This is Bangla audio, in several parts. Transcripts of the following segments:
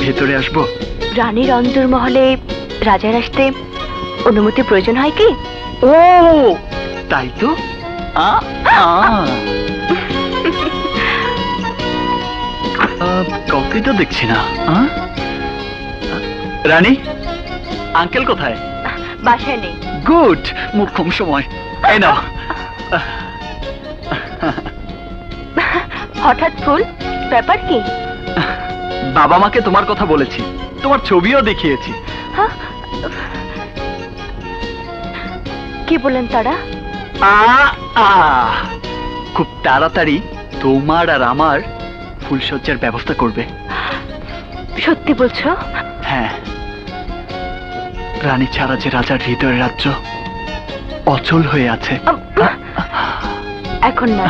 ভেতরে আসবো? রানীর অন্তর্মহলে রাজার আসতে অনুমতি প্রয়োজন হয় কি? ও তাই তো। কাউকে তো দেখছি না। রানী, আঙ্কেল কোথায়? বাসায় নেই। গুড, মোক্ষম সময়। এই নাও। হঠাৎ ফুল, ব্যাপার কি? বাবা মাকে তোমার কথা বলেছি, তোমার ছবিও দেখিয়েছি। কি বলেন তারা? খুব তাড়াতাড়ি তোমার আর আমার ফুলসজ্জার ব্যবস্থা করবে। সত্যি বলছো? হ্যাঁ, রানী ছাড়া যে রাজার হৃদয়ের রাজ্য অচল হয়ে আছে। এখন না,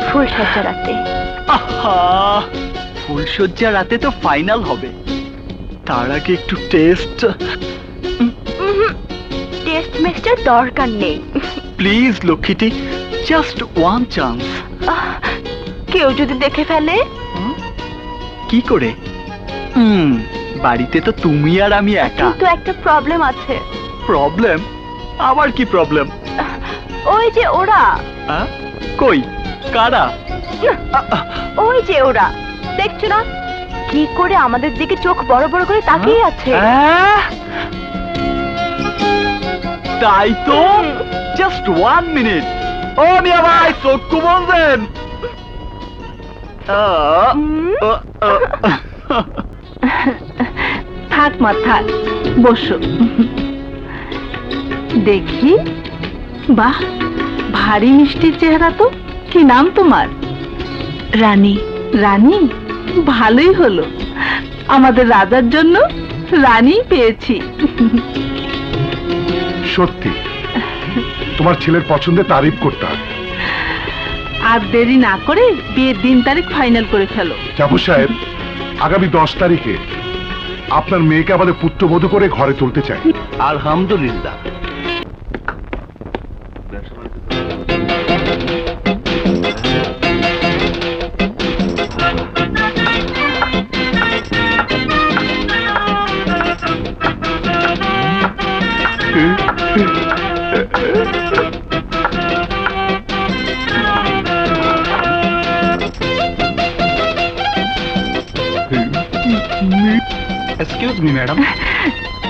ফুলসজ্জা রাতে। ফুলসজ্জা রাতে তো ফাইনাল হবে, তার আগে একটু টেস্ট। টেস্ট মেস্টার দরকার নেই। প্লিজ লক্ষ্মীটি, জাস্ট ওয়ান চান্স। কেউ যদি দেখে ফেলে? কি করে? বাড়িতে তো তুমি আর আমি একা। কিন্তু একটা প্রবলেম আছে। প্রবলেম? আবার কি প্রবলেম? ওই যে ওরা। কই, কারা? ওই যে ওরা, দেখছো না কি করে আমাদের দিকে চোখ বড় বড় করে তাকিয়ে আছে? তাই তো। Just 1 minute. ও মিয়া ভাই, চক্ষু বন্ধেন। থাক মা, থাক, বসো। দেখি, বাহ, ভারী মিষ্টি চেহারা তো। কি নাম তোমার? রানী। রানী? ভালোই হলো, আমাদের রাজার জন্য রানী পেয়েছি। সত্যি তোমার ছেলের পছন্দের তারিফ করতে হবে। আর দেরি না করে বিয়ের দিন তারিখ ফাইনাল করে ফেলো। জাফর সাহেব, আগামী 10 তারিখে আপনার মেয়েকে আমাদের পুত্রবধূ করে ঘরে তুলতে চাই। আলহামদুলিল্লাহ। Excuse me madam.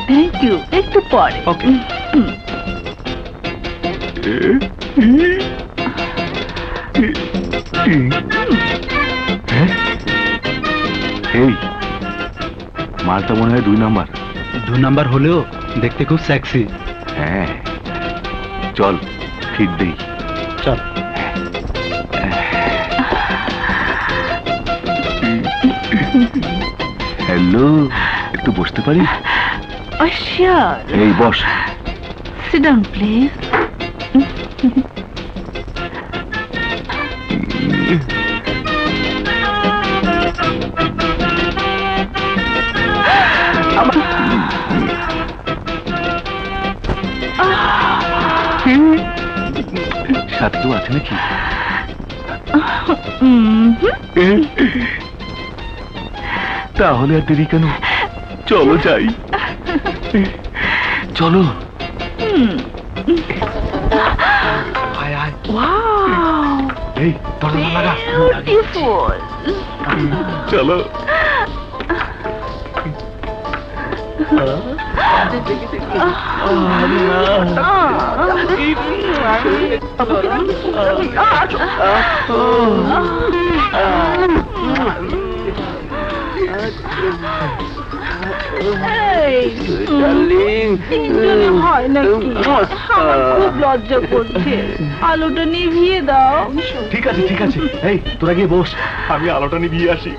Thank you, একটু পরে। ওকে। এই মালটা মনে হয় 2 নাম্বার। 2 নাম্বার হলেও দেখতে খুব সেক্সি। হ্যাঁ, চল ফিট দেই। চল। হ্যালো, একটু বসতে পারি? শিওর। এই বস। Sit down please. সাথে কেউ আছে নাকি? তাহলে আর দেরি কেন, চলো যাই। চলো। এই দরজা লাগা। বিউটিফুল। চলো। হয় নাকি? আমার খুব লজ্জা করছে, আলোটা নিভিয়ে দাও। ঠিক আছে ঠিক আছে, এই তোরা গিয়ে বস, আমি আলোটা নিভিয়ে আসি।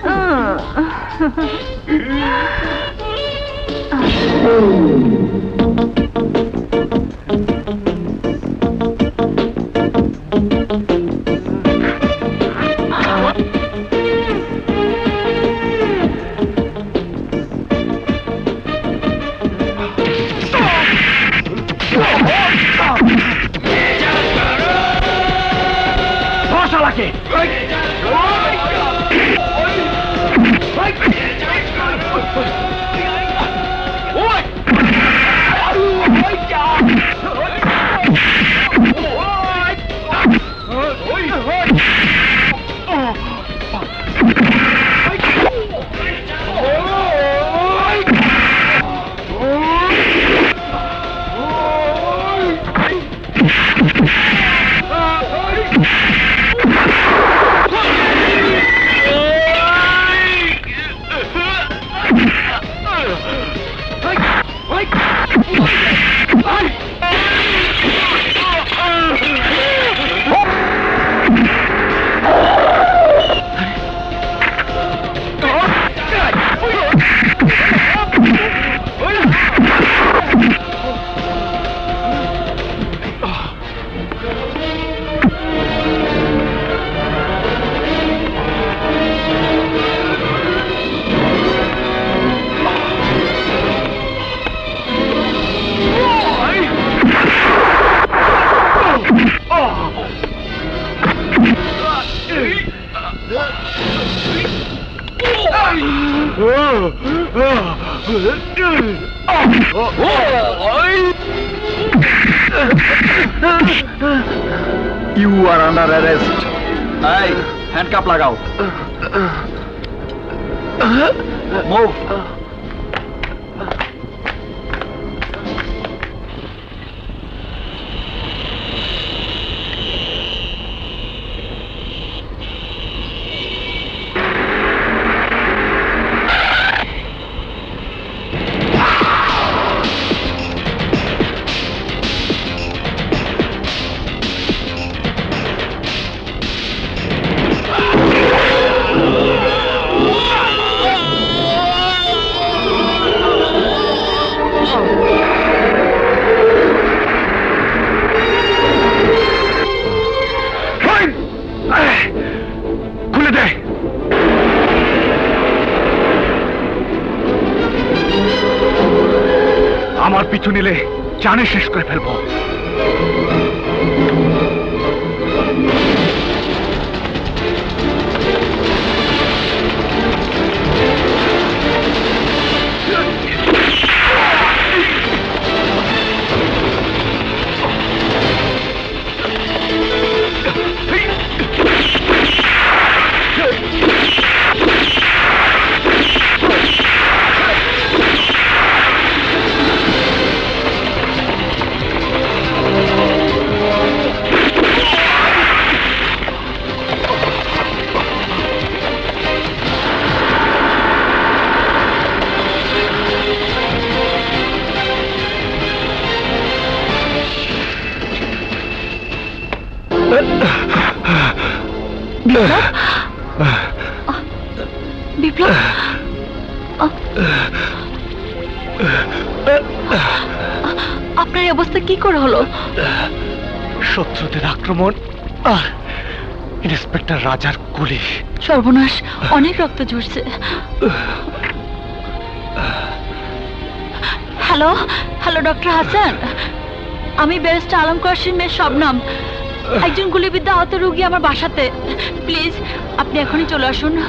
You are under arrest. Hey, handcuff लगाओ. Move. খুলে দে। আমার পিছু নিলে জানে শেষ করে ফেলবো। বিপ্লব, আপনার এই অবস্থা কি করে হলো? শত্রুদের আক্রমণ আর ইন্সপেক্টর রাজার গুলি। সর্বনাশ, অনেক রক্ত ঝরছে। হ্যালো হ্যালো, ডক্টর হাসান, আমি ব্যারিস্টার আলম কোরাশির মেয়ে শবনম। একজন গুলিবিদ্ধ আহত রোগী আমার বাসাতে। প্লিজ আপনি এখনই চলে আসুন।